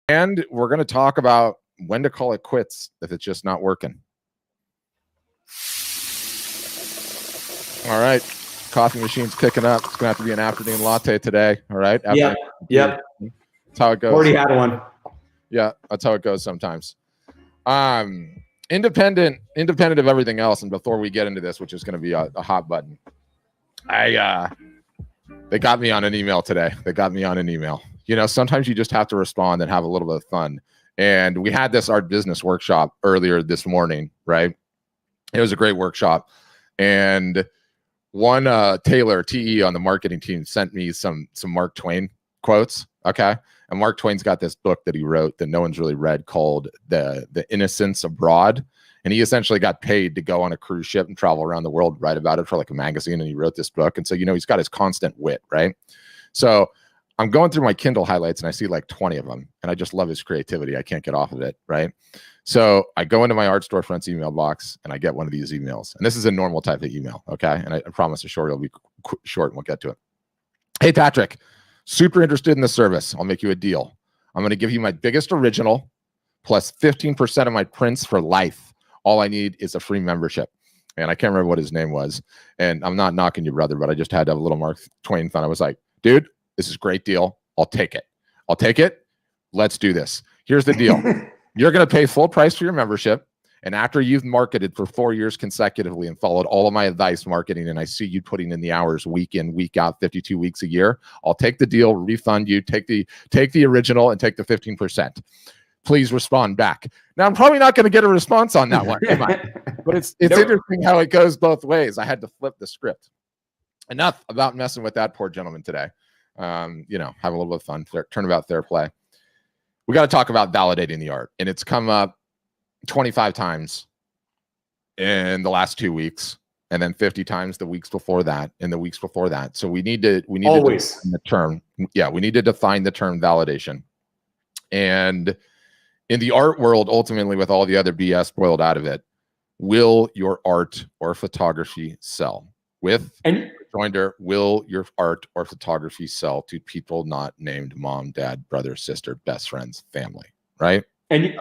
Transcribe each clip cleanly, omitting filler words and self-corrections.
And we're going to talk about when to call it quits if it's just not working. All right. Coffee machine's kicking up. It's going to have to be an afternoon latte today. All right. Yeah. That's how it goes. Already had one. Yeah. That's how it goes sometimes. Independent of everything else. And before we get into this, which is going to be a hot button, they got me on an email today. Sometimes you just have to respond and have a little bit of fun. And we had this art business workshop earlier this morning, right? It was a great workshop. And one Taylor, TE on the marketing team, sent me some Mark Twain quotes. Okay. And Mark Twain's got this book that he wrote that no one's really read called The Innocents Abroad. And he essentially got paid to go on a cruise ship and travel around the world, write about it for like a magazine. And he wrote this book. And so, he's got his constant wit, right? So I'm going through my Kindle highlights and I see like 20 of them. And I just love his creativity. I can't get off of it, right? So I go into my art storefront's email box and I get one of these emails. And this is a normal type of email, okay? And I promise it'll be short and we'll get to it. Hey, Patrick, super interested in the service. I'll make you a deal. I'm going to give you my biggest original plus 15% of my prints for life. All I need is a free membership. And I can't remember what his name was. And I'm not knocking you, brother, but I just had to have a little Mark Twain fun. I was like, dude, this is a great deal. I'll take it. Let's do this. Here's the deal. You're going to pay full price for your membership. And after you've marketed for 4 years consecutively and followed all of my advice marketing, and I see you putting in the hours week in, week out, 52 weeks a year, I'll take the deal, refund you, take the original and take the 15%. Please respond back. Now, I'm probably not going to get a response on that one, am I? But it's interesting how it goes both ways. I had to flip the script. Enough about messing with that poor gentleman today. Have a little bit of fun, turnabout fair play. We got to talk about validating the art. And it's come up 25 times in the last 2 weeks, and then 50 times the weeks before that, and the weeks before that. So we need to define the term. Yeah, we need to define the term validation. And in the art world, ultimately, with all the other BS boiled out of it, will your art or photography sell? Will your art or photography sell to people not named mom, dad, brother, sister, best friends, family, right? And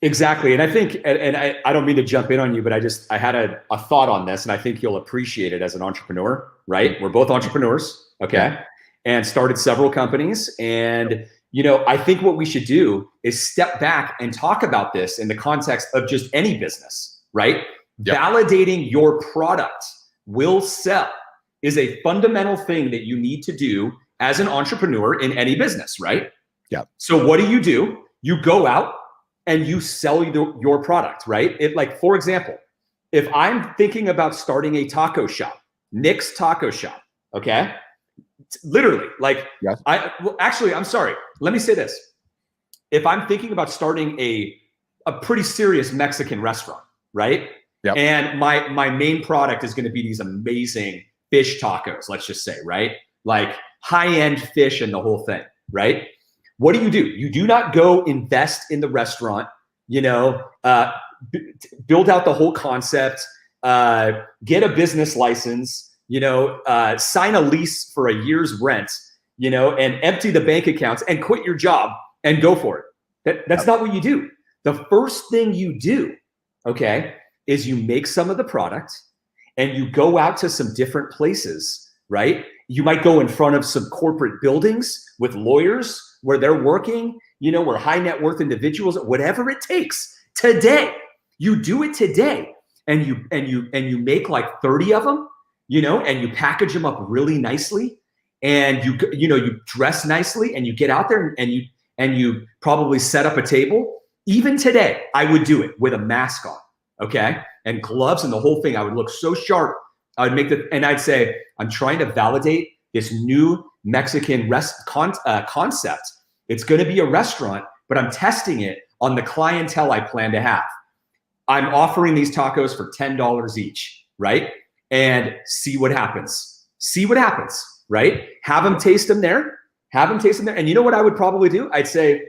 exactly. And I think, and I don't mean to jump in on you, but I had a thought on this, and I think you'll appreciate it as an entrepreneur, right? We're both entrepreneurs, okay? Yeah. And started several companies. And I think what we should do is step back and talk about this in the context of just any business, right? Yep. Validating your product will sell is a fundamental thing that you need to do as an entrepreneur in any business, right? Yeah. So what do? You go out and you sell your product, right? For example, if I'm thinking about starting a taco shop, Nick's Taco Shop, okay? Literally, yes. I'm sorry. Let me say this. If I'm thinking about starting a pretty serious Mexican restaurant, right? Yep. And my main product is going to be these amazing fish tacos, let's just say, right? Like high-end fish and the whole thing, right? What do? You do not go invest in the restaurant, build out the whole concept, get a business license, sign a lease for a year's rent, and empty the bank accounts and quit your job and go for it. That's not what you do. The first thing you do, okay, is you make some of the product and you go out to some different places, right? You might go in front of some corporate buildings with lawyers where they're working, where high net worth individuals, whatever it takes today, you do it today. And you make like 30 of them, and you package them up really nicely, and you dress nicely, and you get out there and you probably set up a table. Even today, I would do it with a mask on, okay, and gloves and the whole thing. I would look so sharp. And I'd say, I'm trying to validate this new Mexican concept. It's going to be a restaurant, but I'm testing it on the clientele I plan to have. I'm offering these tacos for $10 each, right? And see what happens. Right? Have them taste them there. And you know what I would probably do? I'd say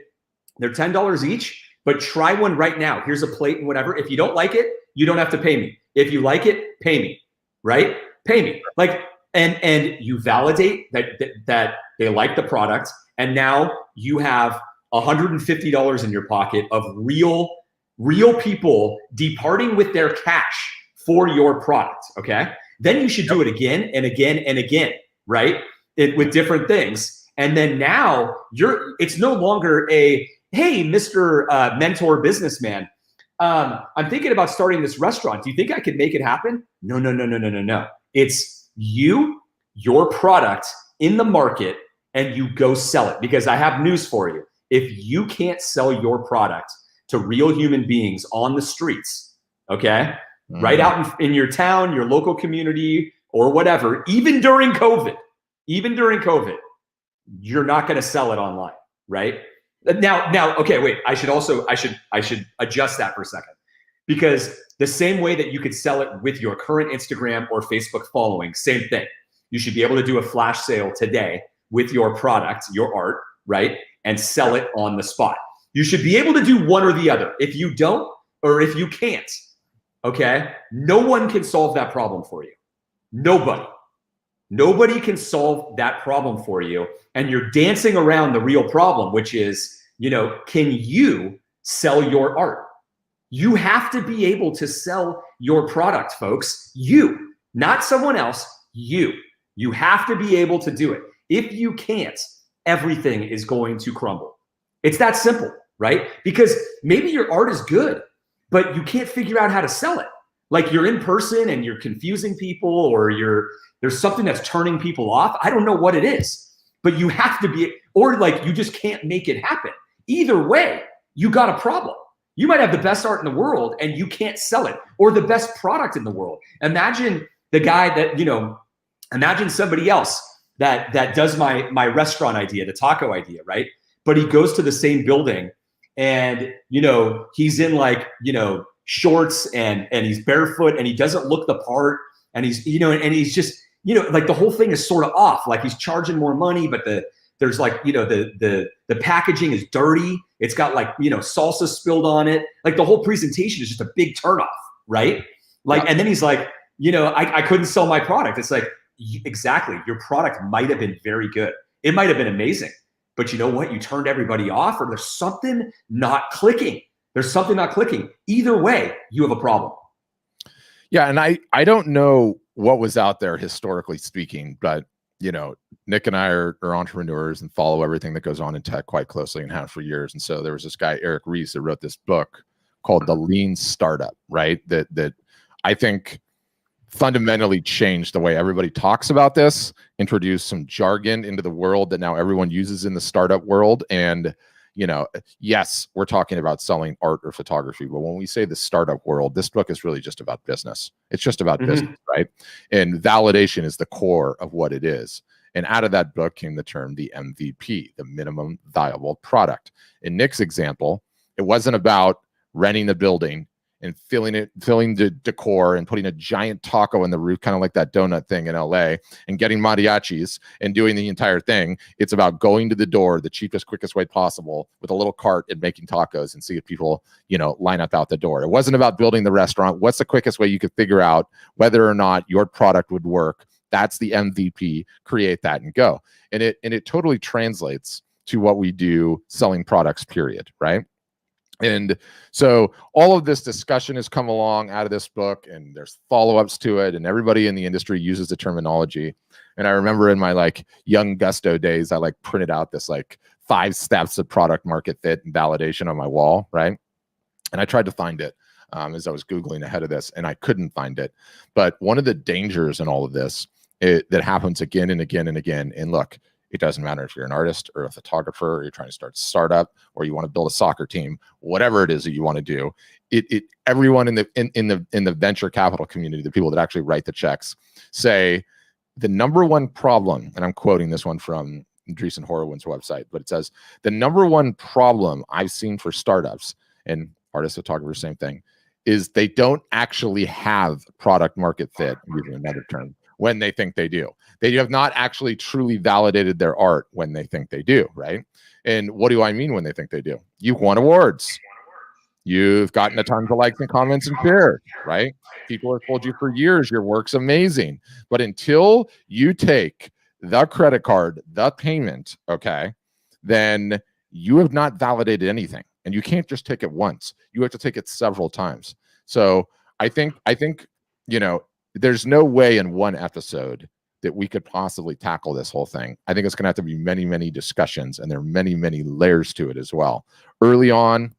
they're $10 each, but try one right now. Here's a plate and whatever. If you don't like it, you don't have to pay me. If you like it, pay me, right? Pay me. And you validate that they like the product. And now you have $150 in your pocket of real people departing with their cash for your product, okay? Then you should do it again and again and again, right? With different things. And then now it's no longer a, hey, Mr. Mentor businessman, I'm thinking about starting this restaurant. Do you think I could make it happen? No. It's your product in the market, and you go sell it. Because I have news for you. If you can't sell your product to real human beings on the streets, okay, right out in your town, your local community, or whatever, even during COVID, you're not going to sell it online, right? Now, okay, wait. I should adjust that for a second, because the same way that you could sell it with your current Instagram or Facebook following, same thing. You should be able to do a flash sale today with your product, your art, right, and sell it on the spot. You should be able to do one or the other. If you don't, or if you can't, okay, no one can solve that problem for you. Nobody can solve that problem for you. And you're dancing around the real problem, which is, can you sell your art? You have to be able to sell your product, folks. You, not someone else, you. You have to be able to do it. If you can't, everything is going to crumble. It's that simple, right? Because maybe your art is good, but you can't figure out how to sell it. Like, you're in person and you're confusing people, or there's something that's turning people off. I don't know what it is, but you have to be, or like you just can't make it happen. Either way, you got a problem. You might have the best art in the world and you can't sell it, or the best product in the world. Imagine the guy that, imagine somebody else that does my restaurant idea, the taco idea, right? But he goes to the same building and, he's in shorts and he's barefoot and he doesn't look the part, and he's, and he's just, like, the whole thing is sort of off. Like, he's charging more money, but there's like, the packaging is dirty. It's got salsa spilled on it. Like, the whole presentation is just a big turnoff, right? Like, yeah. And then he's like, I couldn't sell my product. It's like, exactly. Your product might have been very good. It might have been amazing, but you know what? You turned everybody off, or there's something not clicking. Either way, you have a problem. Yeah. And I don't know what was out there historically speaking, but Nick and I are entrepreneurs and follow everything that goes on in tech quite closely and have for years. And so there was this guy, Eric Ries, that wrote this book called The Lean Startup, right? That I think fundamentally changed the way everybody talks about this, introduced some jargon into the world that now everyone uses in the startup world. And yes, we're talking about selling art or photography, but when we say the startup world, this book is really just about business. It's just about business, right? And validation is the core of what it is. And out of that book came the term the MVP, the minimum viable product. In Nick's example, it wasn't about renting the building and filling the decor and putting a giant taco in the roof, kind of like that donut thing in LA, and getting mariachis and doing the entire thing. It's about going to the door the cheapest, quickest way possible with a little cart and making tacos and see if people, line up out the door. It wasn't about building the restaurant. What's the quickest way you could figure out whether or not your product would work? That's the MVP. Create that and go. And it totally translates to what we do selling products, period, right? And so all of this discussion has come along out of this book, and there's follow-ups to it, and everybody in the industry uses the terminology. And I remember in my young gusto days, I printed out this 5 steps of product market fit and validation on my wall, right? And I tried to find it as I was Googling ahead of this, and I couldn't find it. But one of the dangers in all of this that happens again and again and again, and look, it doesn't matter if you're an artist or a photographer, or you're trying to start a startup, or you want to build a soccer team, whatever it is that you want to do. Everyone in the venture capital community, the people that actually write the checks, say the number one problem, and I'm quoting this one from Andreessen Horowitz website, but it says the number one problem I've seen for startups, and artists, photographers, same thing, is they don't actually have product market fit, I'm using another term, when they think they do. They have not actually truly validated their art when they think they do, right? And what do I mean when they think they do? You've won awards. You've gotten a ton of likes and comments and shares, right? People have told you for years your work's amazing. But until you take the credit card, the payment, okay, then you have not validated anything. And you can't just take it once. You have to take it several times. So I think, you know, there's no way in one episode that we could possibly tackle this whole thing. I think it's going to have to be many, many discussions, and there are many, many layers to it as well. Early on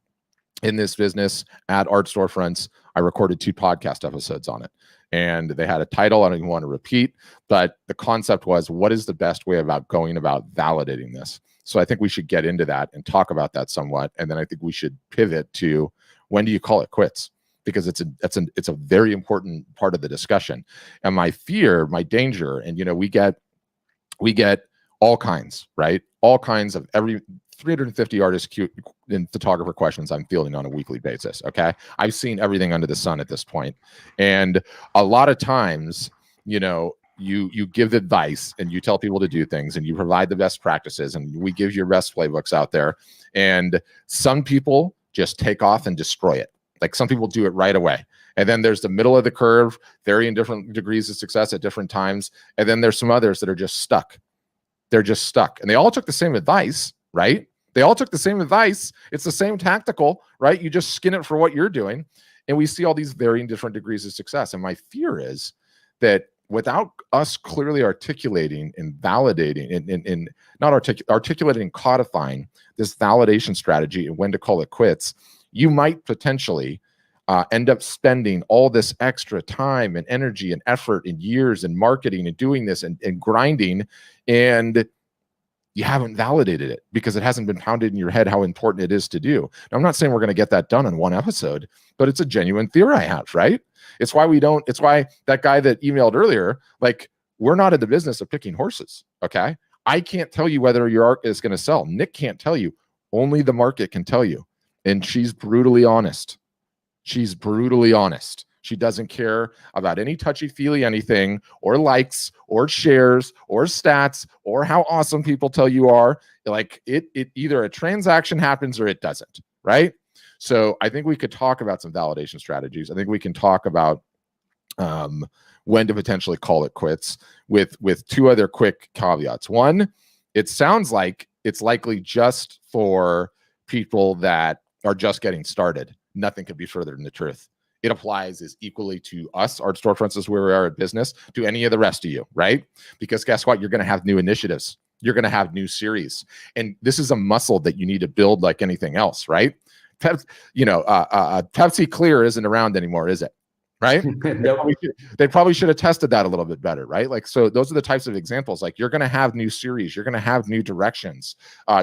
in this business at Art Storefronts, I recorded 2 podcast episodes on it, and they had a title I don't even want to repeat, but the concept was, what is the best way about going about validating this? So I think we should get into that and talk about that somewhat. And then I think we should pivot to, when do you call it quits? Because it's a very important part of the discussion. And my fear, my danger, and you know, we get all kinds, right? All kinds of every 350 artist and photographer questions I'm fielding on a weekly basis. Okay. I've seen everything under the sun at this point. And a lot of times, you know, you give advice and you tell people to do things and you provide the best practices and we give your best playbooks out there. And some people just take off and destroy it. Like some people do it right away. And then there's the middle of the curve, varying different degrees of success at different times. And then there's some others that are just stuck. They're just stuck. And they all took the same advice, right? They all took the same advice. It's the same tactical, right? You just skin it for what you're doing. And we see all these varying different degrees of success. And my fear is that without us clearly articulating and validating and not articulating and codifying this validation strategy and when to call it quits, you might potentially end up spending all this extra time and energy and effort and years and marketing and doing this and grinding, and you haven't validated it because it hasn't been pounded in your head how important it is to do. Now, I'm not saying we're going to get that done in one episode, but it's a genuine fear I have, right? It's why that guy that emailed earlier, like, we're not in the business of picking horses, okay? I can't tell you whether your art is going to sell. Nick can't tell you. Only the market can tell you. And she's brutally honest. She's brutally honest. She doesn't care about any touchy-feely anything or likes or shares or stats or how awesome people tell you are. Like it either a transaction happens or it doesn't, right? So I think we could talk about some validation strategies. I think we can talk about when to potentially call it quits with 2 other quick caveats. One, it sounds like it's likely just for people that are just getting started. Nothing could be further than the truth. It applies as equally to us, Art Storefronts, is where we are at business, to any of the rest of you, right? Because guess what? You're going to have new initiatives. You're going to have new series. And this is a muscle that you need to build like anything else, right? Pepsi Clear isn't around anymore, is it? Right? They probably should have tested that a little bit better, right? Like, so those are the types of examples. Like, you're going to have new series, you're going to have new directions,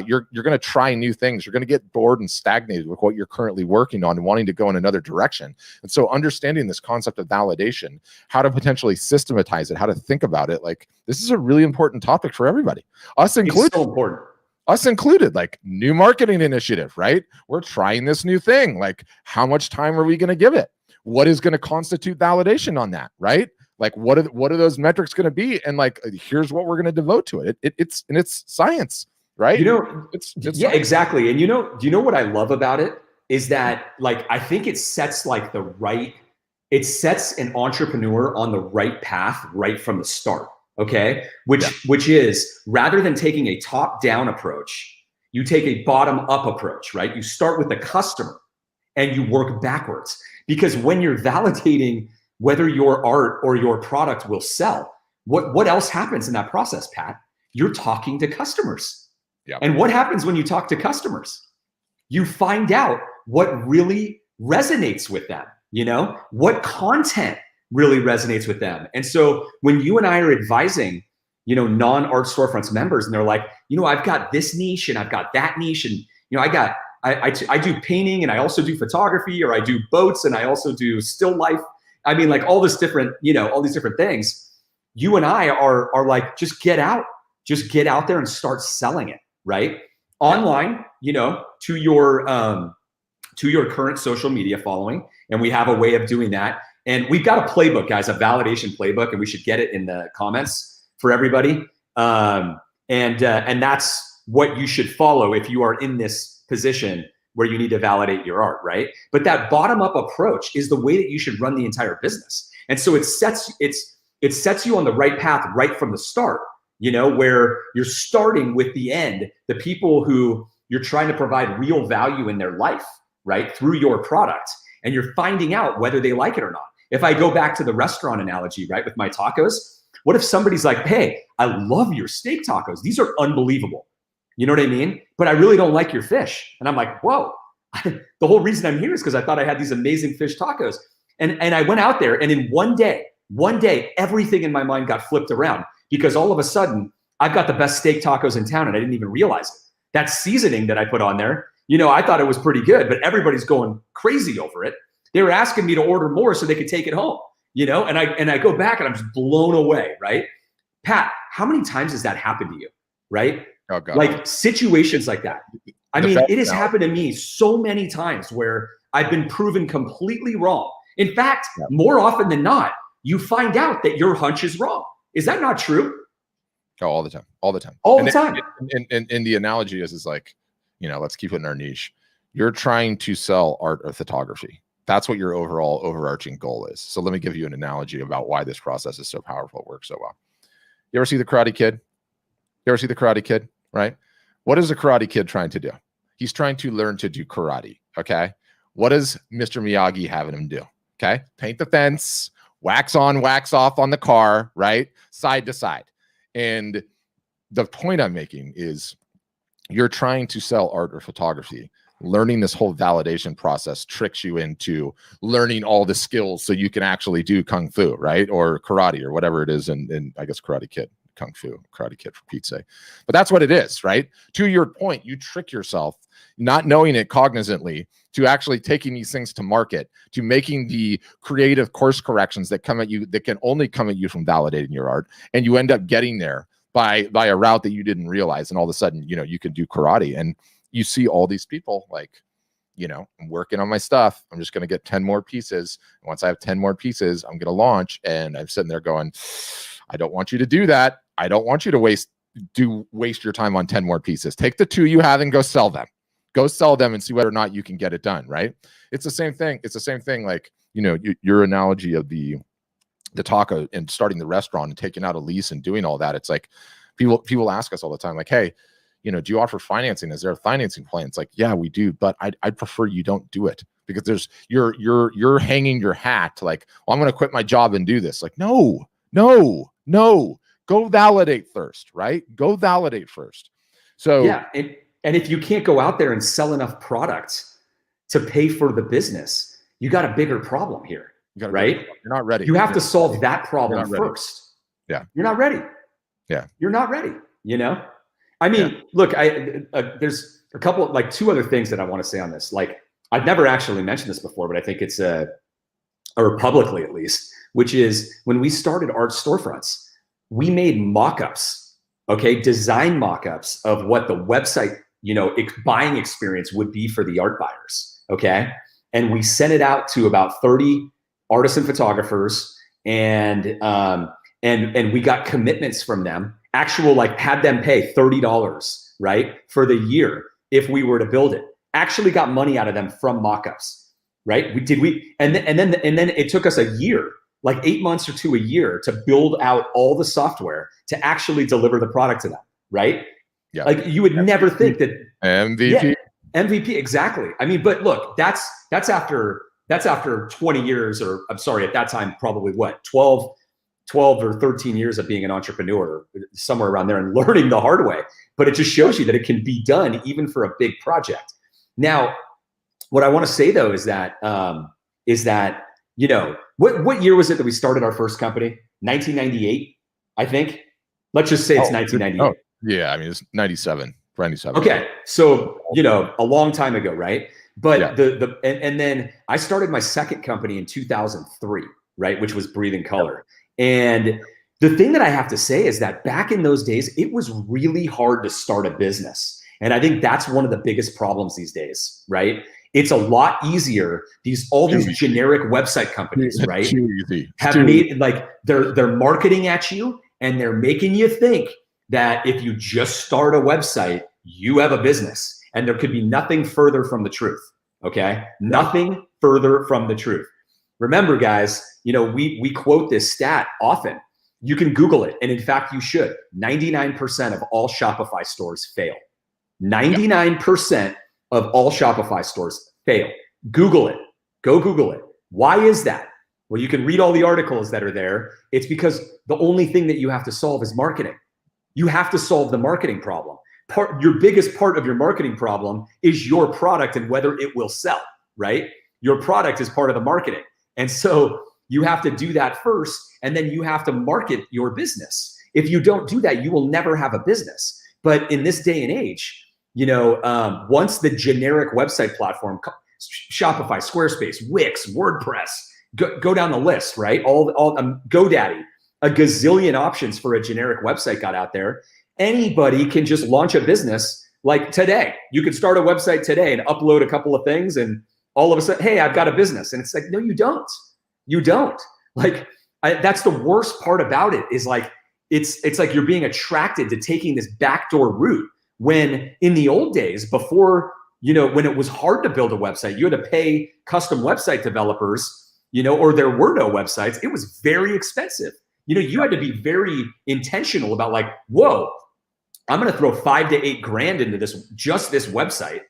you're going to try new things, you're going to get bored and stagnated with what you're currently working on and wanting to go in another direction. And so understanding this concept of validation, how to potentially systematize it, how to think about it, like, this is a really important topic for everybody, us included. It's so important. Us included, like, new marketing initiative, right? We're trying this new thing. Like, how much time are we going to give it? What is going to constitute validation on that, right? Like, what are those metrics going to be? And like, here's what we're going to devote to it. It's science, right? It's yeah, science. Exactly. And do you know what I love about it is that, like, I think it sets it sets an entrepreneur on the right path right from the start. Okay. Which is, rather than taking a top-down approach, you take a bottom-up approach, right? You start with the customer and you work backwards. Because when you're validating whether your art or your product will sell, what else happens in that process, Pat? You're talking to customers. Yep. And what happens when you talk to customers? You find out what really resonates with them, what content really resonates with them. And so when you and I are advising, non-Art Storefronts members, and they're like, I've got this niche and I've got that niche, and I do painting and I also do photography, or I do boats and I also do still life. I mean, like, all these different things. You and I are like, just get out there and start selling it, right? Online, to your current social media following. And we have a way of doing that. And we've got a playbook, guys, a validation playbook, and we should get it in the comments for everybody. And that's what you should follow if you are in this position where you need to validate your art, right? But that bottom-up approach is the way that you should run the entire business. And so it sets you on the right path right from the start, where you're starting with the end, the people who You're trying to provide real value in their life, right? Through your product. And you're finding out whether they like it or not. If I go back to the restaurant analogy, right, with my tacos, what if somebody's like, hey, I love your steak tacos. These are unbelievable. You know what I mean? But I really don't like your fish. And I'm like, whoa, the whole reason I'm here is because I thought I had these amazing fish tacos. And I went out there, and in one day, everything in my mind got flipped around, because all of a sudden I've got the best steak tacos in town and I didn't even realize it. That seasoning that I put on there, you know, I thought it was pretty good, but everybody's going crazy over it. They were asking me to order more so they could take it home, you know, and I go back and I'm just blown away, right? Pat, how many times has that happened to you, right? Oh, God. Like situations like that. I mean, it has happened to me so many times where I've been proven completely wrong. In fact, more often than not, you find out that your hunch is wrong. Is that not true? Oh, all the time. All the time. All the time. And the analogy is like, you know, let's keep it in our niche. You're trying to sell art or photography. That's what your overall overarching goal is. So let me give you an analogy about why this process is so powerful. It works so well. You ever see The Karate Kid? You ever see The Karate Kid, right? What is a Karate Kid trying to do? He's trying to learn to do karate, okay? What does Mr. Miyagi having him do? Okay? Paint the fence, wax on, wax off on the car, right? Side to side. And the point I'm making is you're trying to sell art or photography. Learning this whole validation process tricks you into learning all the skills so you can actually do Kung Fu, right? Or karate or whatever it is. And I guess Karate Kid, Kung Fu, Karate Kid for Pete's sake. But that's what it is, right? To your point, you trick yourself, not knowing it cognizantly, to actually taking these things to market, to making the creative course corrections that come at you, that can only come at you from validating your art. And you end up getting there by a route that you didn't realize. And all of a sudden, you know, you can do karate. And you see all these people like, you know, I'm working on my stuff. I'm just going to get 10 more pieces. And once I have 10 more pieces, I'm going to launch. And I'm sitting there going, I don't want you to do that. I don't want you to waste your time on 10 more pieces. Take the 2 you have and go sell them. Go sell them and see whether or not you can get it done, right? It's the same thing. It's the same thing like, you know, your analogy of the taco and starting the restaurant and taking out a lease and doing all that. It's like people ask us all the time, like, hey, you know, do you offer financing? Is there a financing plan? It's like, yeah, we do, but I'd prefer you don't do it, because you're hanging your hat like, well, I'm going to quit my job and do this. Like, no, go validate first, right? Go validate first. So yeah. And if you can't go out there and sell enough products to pay for the business, you got a bigger problem here, right? You're not ready. You have to solve that problem first. Yeah. You're not ready. Yeah. You're not ready, you know? I mean, look, there's a couple, like 2 other things that I want to say on this. Like, I've never actually mentioned this before, but I think it's or publicly at least, which is when we started art storefronts, we made mock-ups, okay? Design mock-ups of what the website, you know, buying experience would be for the art buyers, okay? And we sent it out to about 30 artists and photographers, and we got commitments from them. Actual, like, had them pay $30, right, for the year if we were to build it. Actually got money out of them from mock-ups, right? And then it took us a year, like 8 months or to a year, to build out all the software to actually deliver the product to them, right? Yeah. Like, you would never think that MVP. Yeah, MVP, exactly. I mean, but look, that's after 20 years, or I'm sorry, at that time, probably what, 12 or 13 years of being an entrepreneur, somewhere around there, and learning the hard way. But it just shows you that it can be done even for a big project. Now, what I want to say though is that you know, what year was it that we started our first company? 1998, I think. Let's just say it's 1998. Oh, yeah, I mean, it's 97. Okay, so, you know, a long time ago, right? But and then I started my second company in 2003, right, which was Breathing Color. And the thing that I have to say is that back in those days, it was really hard to start a business. And I think that's one of the biggest problems these days, right? It's a lot easier. All these generic website companies, right, have made, like, they're marketing at you, and they're making you think that if you just start a website, you have a business. And there could be nothing further from the truth, okay? Nothing further from the truth. Remember, guys, you know, we quote this stat often. You can Google it, and in fact, you should. 99% of all Shopify stores fail. 99% of all Shopify stores fail. Google it. Go Google it. Why is that? Well, you can read all the articles that are there. It's because the only thing that you have to solve is marketing. You have to solve the marketing problem. Your biggest part of your marketing problem is your product and whether it will sell, right? Your product is part of the marketing. And so you have to do that first, and then you have to market your business. If you don't do that, you will never have a business. But in this day and age, once the generic website platform, Shopify, Squarespace, Wix, WordPress, go down the list, right? GoDaddy, a gazillion options for a generic website got out there. Anybody can just launch a business like today. You could start a website today and upload a couple of things, and all of a sudden, hey, I've got a business. And it's like, no, you don't. You don't. Like, that's the worst part about it, is like, it's like you're being attracted to taking this backdoor route, when in the old days, before, when it was hard to build a website, you had to pay custom website developers, or there were no websites. It was very expensive. You had to be very intentional about like, whoa, I'm going to throw $5 to $8 grand into this website,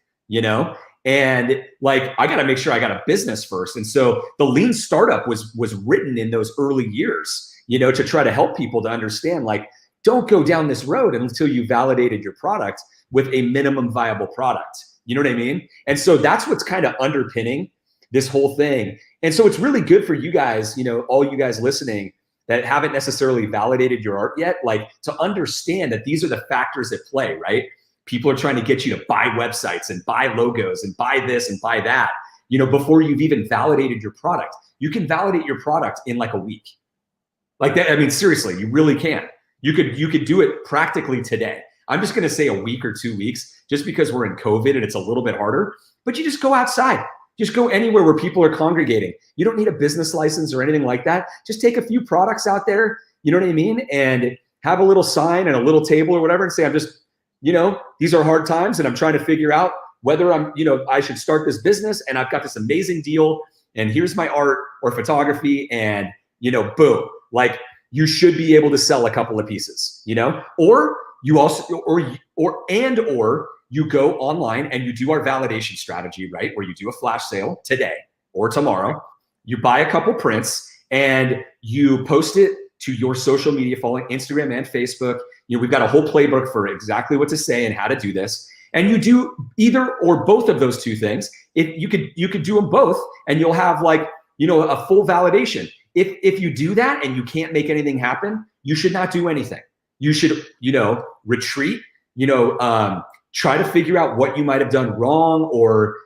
and like, I got to make sure I got a business first. And so the lean startup was written in those early years, to try to help people to understand, like, don't go down this road until you validated your product with a minimum viable product. You know what I mean? And so that's what's kind of underpinning this whole thing. And so it's really good for you guys, all you guys listening that haven't necessarily validated your art yet, like, to understand that these are the factors at play, right? People are trying to get you to buy websites and buy logos and buy this and buy that, before you've even validated your product. You can validate your product in like a week. Like that, I mean, seriously, you really can. You could do it practically today. I'm just gonna say a week or 2 weeks, just because we're in COVID and it's a little bit harder, but you just go outside. Just go anywhere where people are congregating. You don't need a business license or anything like that. Just take a few products out there, you know what I mean? And have a little sign and a little table or whatever, and say, I'm just, these are hard times and I'm trying to figure out whether I should start this business, and I've got this amazing deal, and here's my art or photography, and boom. Like, you should be able to sell a couple of pieces, or you also, or you go online and you do our validation strategy, right? Where you do a flash sale today or tomorrow, you buy a couple prints and you post it to your social media following, Instagram and Facebook. We've got a whole playbook for exactly what to say and how to do this. And you do either or both of those two things. If you could do them both, and you'll have like, a full validation. If you do that and you can't make anything happen, you should not do anything. You should, retreat, try to figure out what you might have done wrong, or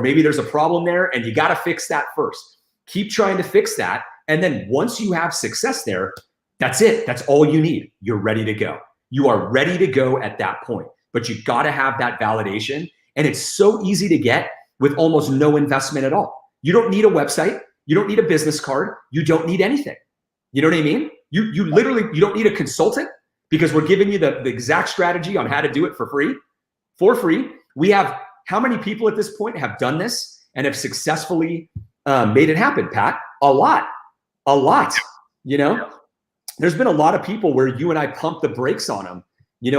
maybe there's a problem there and you got to fix that first. Keep trying to fix that. And then once you have success there, that's it. That's all you need. You're ready to go. You are ready to go at that point, but you got to have that validation. And it's so easy to get with almost no investment at all. You don't need a website. You don't need a business card. You don't need anything. You know what I mean? You literally, you don't need a consultant, because we're giving you the exact strategy on how to do it for free. For free. We have, how many people at this point have done this and have successfully made it happen, Pat? A lot. There's been a lot of people where you and I pumped the brakes on them.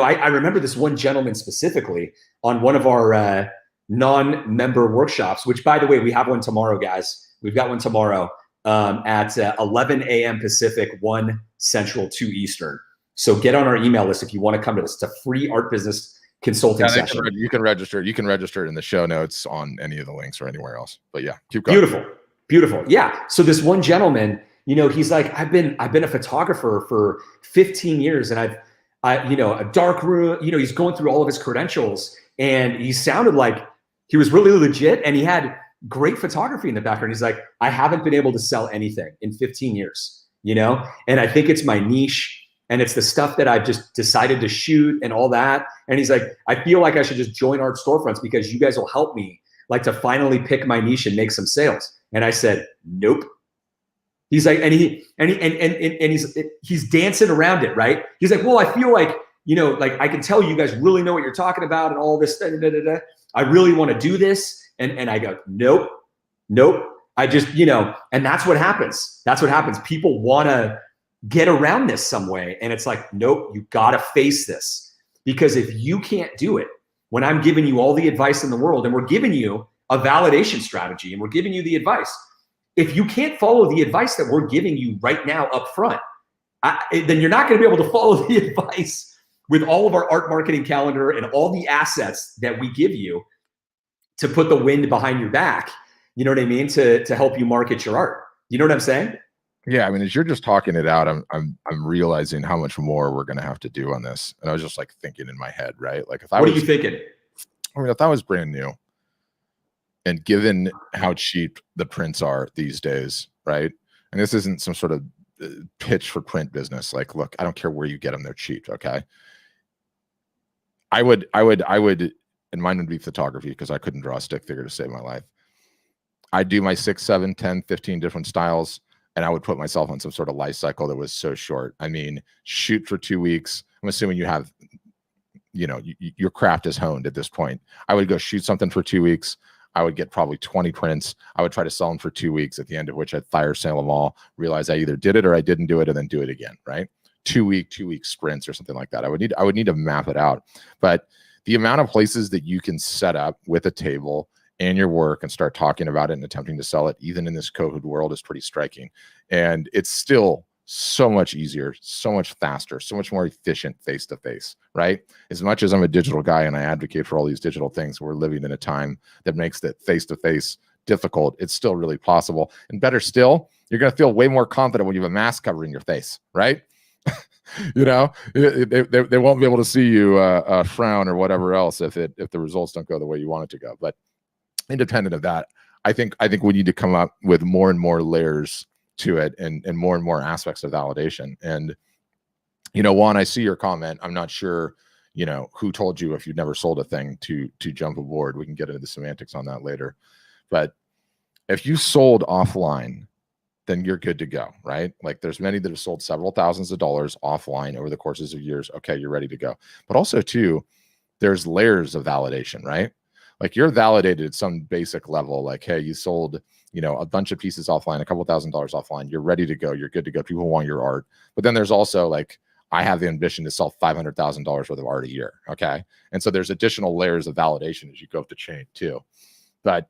I remember this one gentleman specifically on one of our non-member workshops, which, by the way, we have one tomorrow, guys. We've got one tomorrow at 11 a.m. Pacific, 1 Central, 2 Eastern. So get on our email list if you want to come to this. It's a free art business consulting session. You can register. You can register in the show notes on any of the links or anywhere else. But yeah, keep going. Beautiful. Yeah. So this one gentleman, he's like, I've been a photographer for 15 years, and I've a dark room. He's going through all of his credentials, and he sounded like he was really legit, and he had great photography in the background. He's like, I haven't been able to sell anything in 15 years, and I think it's my niche, and it's the stuff that I've just decided to shoot and all that. And he's like, I feel like I should just join Art Storefronts because you guys will help me, like, to finally pick my niche and make some sales. And I said, nope. He's like, and he's dancing around it, right? He's like, well, I feel like, like, I can tell you guys really know what you're talking about and all this. I really want to do this. And I go, nope. I just, and that's what happens. People want to get around this some way. And it's like, nope, you got to face this, because if you can't do it, when I'm giving you all the advice in the world and we're giving you a validation strategy and we're giving you the advice, if you can't follow the advice that we're giving you right now up front, then you're not going to be able to follow the advice with all of our art marketing calendar and all the assets that we give you to put the wind behind your back, you know what I mean, to help you market your art. You know what I'm saying? Yeah, I mean, as you're just talking it out, I'm realizing how much more we're going to have to do on this. And I was just like thinking in my head, right? Like if I What was, are you thinking? I mean, if I was brand new, and given how cheap the prints are these days, right? And this isn't some sort of pitch for print business. Like, look, I don't care where you get them; they're cheap. Okay. I would, and mine would be photography because I couldn't draw a stick figure to save my life. I'd do my 6, 7, 10, 15 different styles, and I would put myself on some sort of life cycle that was so short. I mean, shoot for 2 weeks. I'm assuming you have, you know, your craft is honed at this point. I would go shoot something for 2 weeks. I would get probably 20 prints. I would try to sell them for 2 weeks, at the end of which I'd fire sale them all, realize I either did it or I didn't do it, and then do it again, right? 2 week sprints or something like that. I would need to map it out. But the amount of places that you can set up with a table and your work and start talking about it and attempting to sell it, even in this COVID world, is pretty striking. And it's still so much easier, so much faster, so much more efficient face-to-face, right? As much as I'm a digital guy and I advocate for all these digital things, we're living in a time that makes that face-to-face difficult. It's still really possible. And better still, you're going to feel way more confident when you have a mask covering your face, right? You know, they won't be able to see you frown or whatever else if the results don't go the way you want it to go. But independent of that, I think we need to come up with more and more layers to it and more aspects of validation. And, you know, Juan, I see your comment. I'm not sure, you know, who told you if you've never sold a thing to jump aboard. We can get into the semantics on that later. But if you sold offline, then you're good to go, right? Like there's many that have sold several thousands of dollars offline over the courses of years. Okay, you're ready to go. But also too, there's layers of validation, right? Like you're validated at some basic level, like, hey, you sold, you know, a bunch of pieces offline, a couple $1,000s offline. You're ready to go. You're good to go. People want your art. But then there's also like, I have the ambition to sell $500,000 worth of art a year. Okay. And so there's additional layers of validation as you go up the chain too. But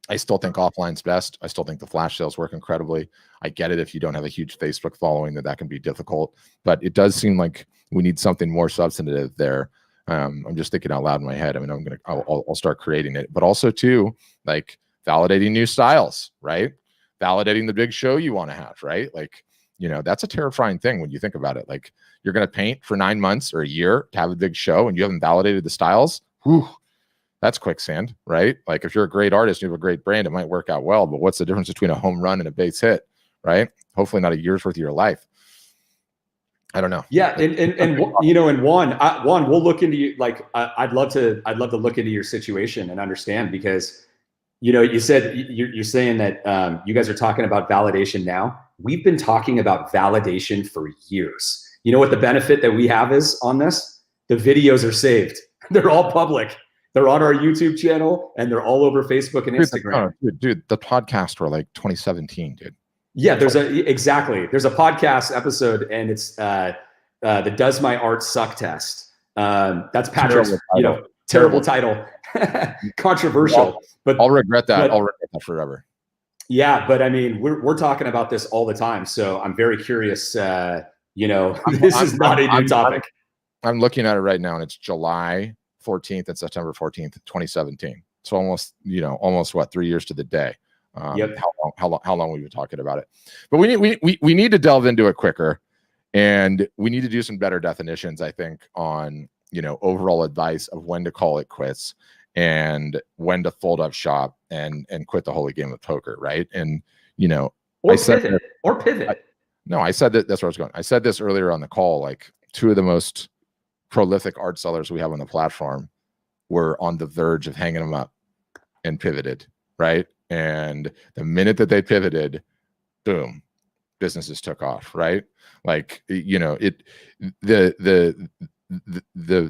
I still think offline's best. I still think the flash sales work incredibly. I get it if you don't have a huge Facebook following that can be difficult, but it does seem like we need something more substantive there. I'm just thinking out loud in my head. I mean, I'll start creating it, but also too, like validating new styles, right? Validating the big show you want to have, right? Like, you know, that's a terrifying thing when you think about it. Like you're going to paint for 9 months or a year to have a big show and you haven't validated the styles. Whew, that's quicksand, right? Like if you're a great artist, you have a great brand, it might work out well, but what's the difference between a home run and a base hit, right? Hopefully not a year's worth of your life. I don't know. Yeah, and you know, and Juan, we'll look into you. Like, I'd love to look into your situation and understand, because, you know, you said you're saying that you guys are talking about validation now. We've been talking about validation for years. You know what the benefit that we have is on this? The videos are saved. They're all public. They're on our YouTube channel and they're all over Facebook and Instagram. Dude, the podcasts were like 2017, dude. Yeah, there's a podcast episode, and it's the Does My Art Suck test. That's Patrick's, you know, terrible title, controversial. But I'll regret that. I'll regret that forever. Yeah, but I mean, we're talking about this all the time, so I'm very curious. You know, this is not a new topic. I'm looking at it right now, and it's July 14th and September 14th, 2017. So almost what, 3 years to the day. Yep. How long we've been talking about it, but we need to delve into it quicker, and we need to do some better definitions, I think, on, you know, overall advice of when to call it quits and when to fold up shop and quit the holy game of poker, right? And, you know, or pivot. I said that. That's where I was going. I said this earlier on the call. Like, two of the most prolific art sellers we have on the platform were on the verge of hanging them up and pivoted, right? And the minute that they pivoted, boom, businesses took off, right? Like, you know, the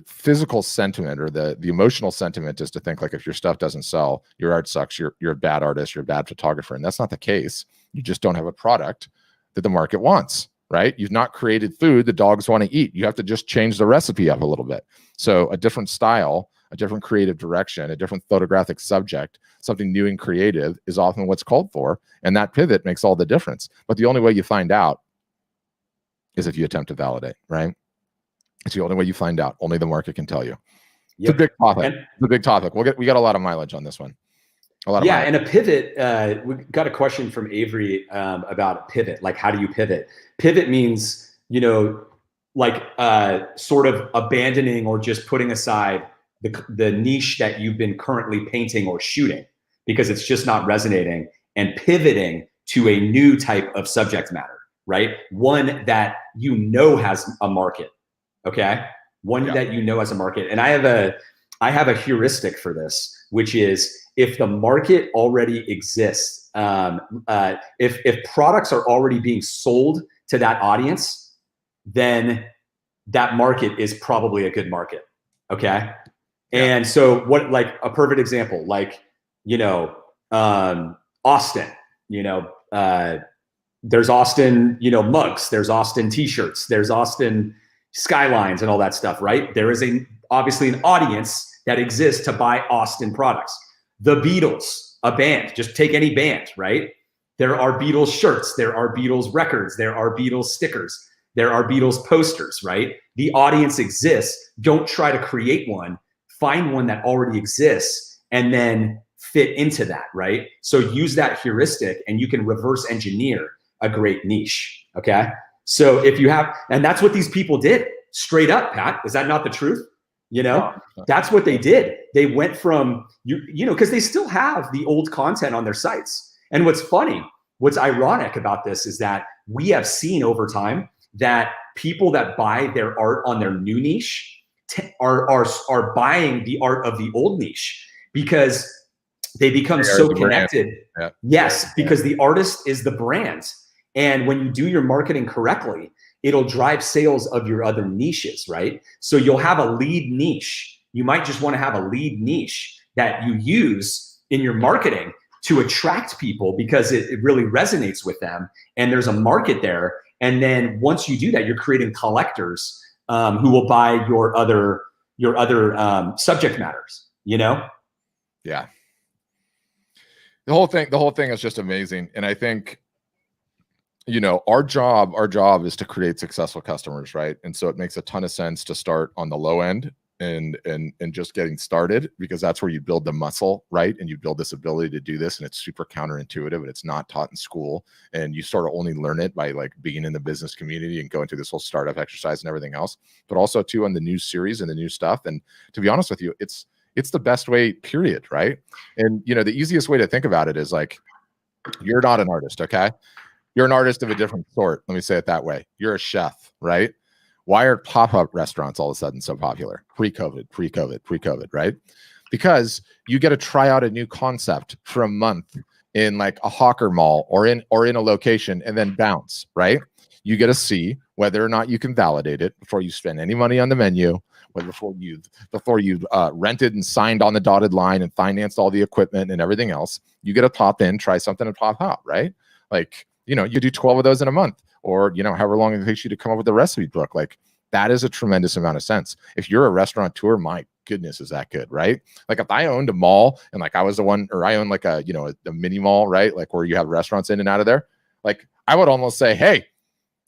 physical sentiment or the emotional sentiment is to think like, if your stuff doesn't sell, your art sucks, you're a bad artist, you're a bad photographer. And that's not the case. You just don't have a product that the market wants, right? You've not created food the dogs want to eat. You have to just change the recipe up a little bit. So a different style, a different creative direction, a different photographic subject, something new and creative is often what's called for. And that pivot makes all the difference. But the only way you find out is if you attempt to validate, right? It's the only way you find out. Only the market can tell you. It's a big topic. It's a big topic. We got a lot of mileage on this one. And a pivot. We got a question from Avery about pivot. Like, how do you pivot? Pivot means, like sort of abandoning or just putting aside the niche that you've been currently painting or shooting because it's just not resonating, and pivoting to a new type of subject matter, right? One that has a market. Okay. One that has a market. And I have a heuristic for this, which is if the market already exists, if products are already being sold to that audience, then that market is probably a good market. Okay. And so what, like a perfect example, like, Austin, there's Austin, mugs, there's Austin t-shirts, there's Austin skylines and all that stuff, right? There is obviously an audience that exists to buy Austin products. The Beatles, a band, just take any band, right? There are Beatles shirts, there are Beatles records, there are Beatles stickers, there are Beatles posters, right? The audience exists. Don't try to create one. Find one that already exists and then fit into that, right? So use that heuristic and you can reverse engineer a great niche, okay? So if you have, and that's what these people did, straight up, Pat. Is that not the truth? That's what they did. They went from, because they still have the old content on their sites. And what's ironic about this is that we have seen over time that people that buy their art on their new niche are buying the art of the old niche because they become so connected. Yeah. Yes, because the artist is the brand. And when you do your marketing correctly, it'll drive sales of your other niches, right? So you'll have a lead niche. You might just want to have a lead niche that you use in your marketing to attract people because it really resonates with them. And there's a market there. And then once you do that, you're creating collectors who will buy your other subject matters, Yeah. The whole thing is just amazing. And I think, our job is to create successful customers, right? And so it makes a ton of sense to start on the low end and just getting started, because that's where you build the muscle, right? And you build this ability to do this, and it's super counterintuitive, and it's not taught in school, and you sort of only learn it by like being in the business community and going through this whole startup exercise and everything else. But also too on the new series and the new stuff. And to be honest with you, it's the best way, period, right? And the easiest way to think about it is like, you're not an artist, okay? You're an artist of a different sort. Let me say it that way. You're a chef, right? Why are pop-up restaurants all of a sudden so popular? Pre-COVID, right? Because you get to try out a new concept for a month in like a hawker mall or in a location and then bounce, right? You get to see whether or not you can validate it before you spend any money on the menu, before you've rented and signed on the dotted line and financed all the equipment and everything else. You get to pop in, try something and pop out, right? Like, you do 12 of those in a month, or, however long it takes you to come up with a recipe book. Like, that is a tremendous amount of sense. If you're a restaurateur, my goodness, is that good, right? Like, if I owned a mall and like I was the one, or I owned like a mini mall, right? Like where you have restaurants in and out of there. Like, I would almost say, hey,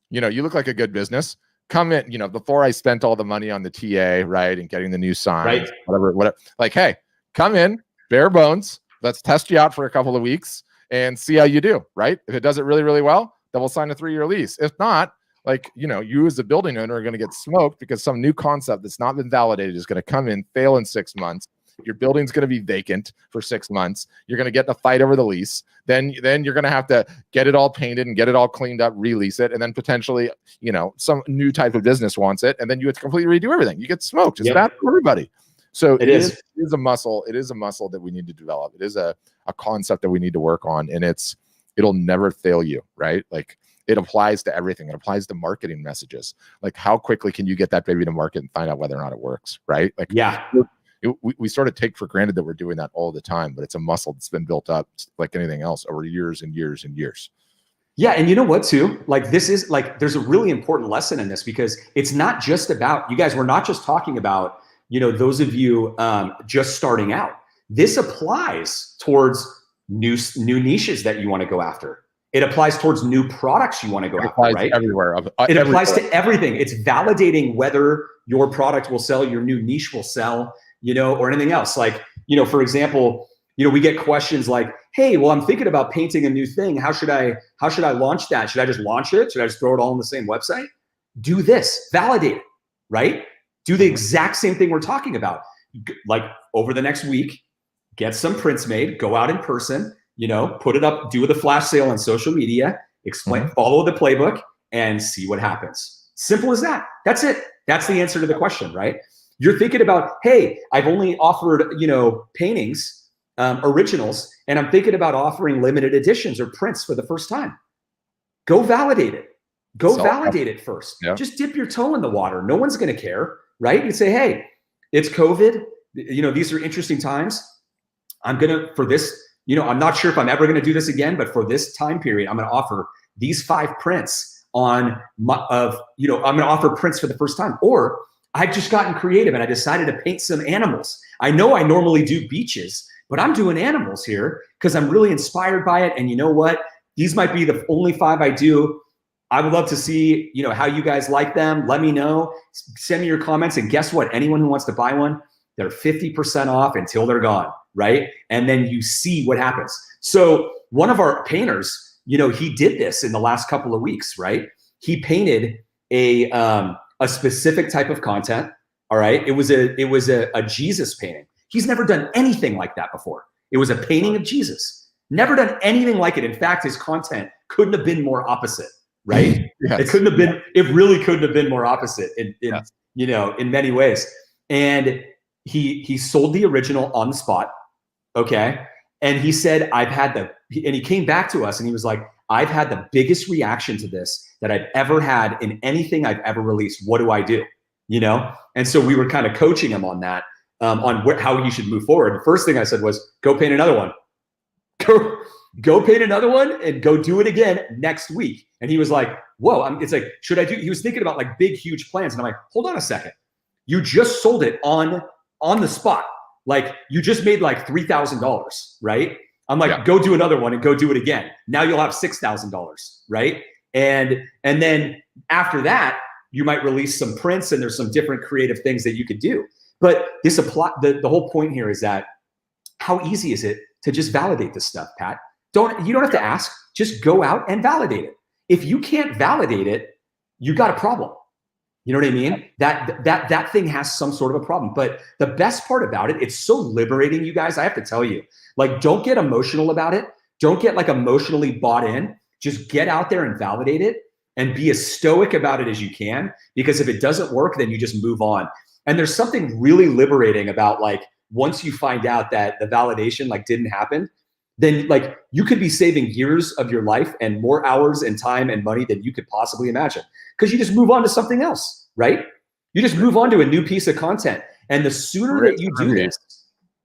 you look like a good business. Come in, before I spent all the money on the TA, right? And getting the new signs, right? whatever. Like, hey, come in, bare bones. Let's test you out for a couple of weeks and see how you do, right? If it does it really, really well, then we'll sign a 3-year lease. If not, like, you as a building owner are going to get smoked because some new concept that's not been validated is going to come in, fail in 6 months. Your building's going to be vacant for 6 months. You're going to get in a fight over the lease. Then you're going to have to get it all painted and get it all cleaned up, release it. And then potentially, some new type of business wants it. And then you have to completely redo everything. You get smoked. It's bad for everybody. So it is a muscle. It is a muscle that we need to develop. It is a concept that we need to work on. And it'll never fail you, right? Like, it applies to everything. It applies to marketing messages. Like, how quickly can you get that baby to market and find out whether or not it works, right? Like, we sort of take for granted that we're doing that all the time, but it's a muscle that's been built up like anything else over years and years and years. Yeah. And you know what, too? Like, this is like, there's a really important lesson in this, because it's not just about, you guys, we're not just talking about those of you just starting out, this applies towards new niches that you want to go after. It applies towards new products you want to go after, right? Everywhere. It applies to everything. It's validating whether your product will sell, your new niche will sell, or anything else. Like, for example, we get questions like, hey, well, I'm thinking about painting a new thing. How should I launch that? Should I just launch it? Should I just throw it all on the same website? Do this, validate it, right? Do the exact same thing we're talking about. Like over the next week, get some prints made, go out in person, put it up, do the flash sale on social media, explain, follow the playbook, and see what happens. Simple as that. That's it. That's the answer to the question, right? You're thinking about, hey, I've only offered, paintings, originals, and I'm thinking about offering limited editions or prints for the first time. Go validate it. Validate it first. Yeah. Just dip your toe in the water. No one's going to care, right? You say, hey, it's COVID. These are interesting times. I'm not sure if I'm ever going to do this again, but for this time period, I'm going to offer these 5 prints I'm going to offer prints for the first time. Or I've just gotten creative and I decided to paint some animals. I know I normally do beaches, but I'm doing animals here because I'm really inspired by it. And you know what? These might be the only 5 I do. I would love to see, how you guys like them. Let me know. Send me your comments. And guess what? Anyone who wants to buy one, they're 50% off until they're gone, right? And then you see what happens. So one of our painters, he did this in the last couple of weeks, right? He painted a specific type of content. All right. It was a Jesus painting. He's never done anything like that before. It was a painting of Jesus. Never done anything like it. In fact, his content couldn't have been more opposite, right? Yes. It really couldn't have been more opposite in many ways. And he sold the original on the spot. Okay. And he said, and he came back to us and he was like, I've had the biggest reaction to this that I've ever had in anything I've ever released. What do I do? And so we were kind of coaching him on that, how he should move forward. The first thing I said was, go paint another one. Go paint another one and go do it again next week. And he was like, whoa, it's like, should I do? He was thinking about like big, huge plans. And I'm like, hold on a second. You just sold it on the spot. Like you just made like $3,000, right? I'm like, Go do another one and go do it again. Now you'll have $6,000, right? And then after that, you might release some prints and there's some different creative things that you could do. But the whole point here is that how easy is it to just validate this stuff, Pat? You don't have to ask, just go out and validate it. If you can't validate it, you got a problem. You know what I mean? That thing has some sort of a problem. But the best part about it, it's so liberating, you guys. I have to tell you, like, don't get emotional about it. Don't get like emotionally bought in. Just get out there and validate it and be as stoic about it as you can. Because if it doesn't work, then you just move on. And there's something really liberating about like, once you find out that the validation like didn't happen, then like you could be saving years of your life and more hours and time and money than you could possibly imagine. Because you just move on to something else, right? You just move on to a new piece of content. And the sooner that you do this,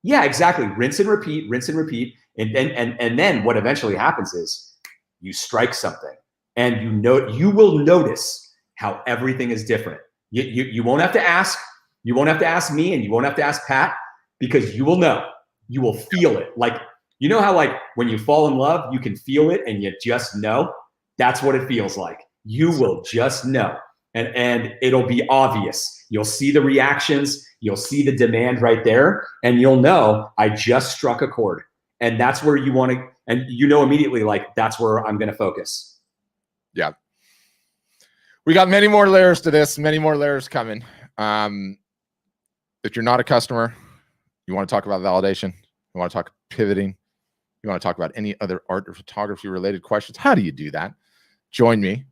yeah, exactly. Rinse and repeat. And then what eventually happens is you strike something and you will notice how everything is different. You won't have to ask. You won't have to ask me and you won't have to ask Pat, because you will know. You will feel it. Like, you know how like when you fall in love, you can feel it and you just know? That's what it feels like. You will just know. And it'll be obvious. You'll see the reactions. You'll see the demand right there. And you'll know I just struck a chord. And that's where you want to, and you know immediately, like, that's where I'm going to focus. Yeah. We got many more layers to this, many more layers coming. If you're not a customer, you want to talk about validation, you want to talk pivoting, you want to talk about any other art or photography related questions, how do you do that? Join me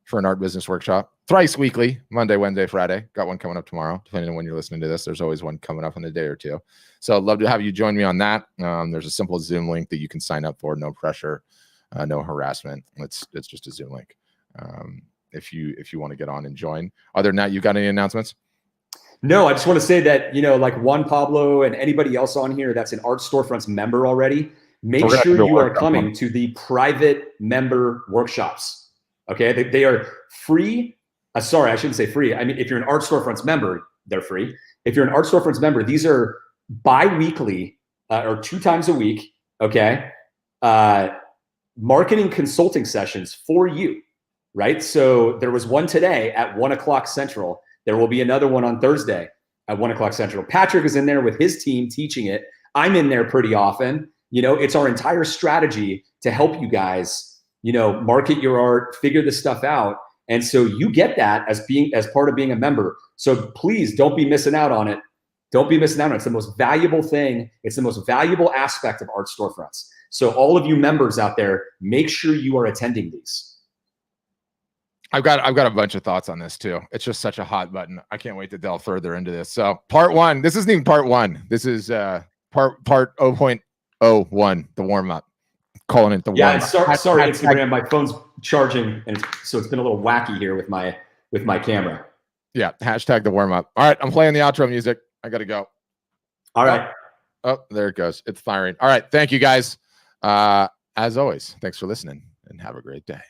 for an art business workshop thrice weekly, Monday, Wednesday, Friday. Got one coming up tomorrow, depending on when you're listening to this. There's always one coming up in a day or two. So I'd love to have you join me on that. There's a simple Zoom link that you can sign up for. No pressure, no harassment. It's just a Zoom link. If you want to get on and join. Other than that, you got any announcements? No, I just want to say that, like Juan Pablo and anybody else on here that's an Art Storefronts member already, make sure you are coming to the private member workshops. Okay, they are free. Sorry, I shouldn't say free. I mean, if you're an Art Storefronts member, they're free. If you're an Art Storefronts member, these are bi-weekly or 2 times a week, okay? Marketing consulting sessions for you, right? So there was one today at 1 o'clock Central. There will be another one on Thursday at 1 o'clock Central. Patrick is in there with his team teaching it. I'm in there pretty often. You know, it's our entire strategy to help you guys, you know, market your art, figure this stuff out. And so you get that as part of being a member. So please don't be missing out on it. Don't be missing out on it. It's the most valuable thing. It's the most valuable aspect of Art Storefronts. So all of you members out there, make sure you are attending these. I've got a bunch of thoughts on this too. It's just such a hot button. I can't wait to delve further into this. So part 1, this isn't even part 1. This is part 0.01, the warm up. Calling it the warm up. Sorry, Instagram. My phone's charging, and so it's been a little wacky here with my camera. Yeah, hashtag the warm up. All right, I'm playing the outro music. I got to go. All right. Oh, there it goes. It's firing. All right, thank you guys. As always, thanks for listening, and have a great day.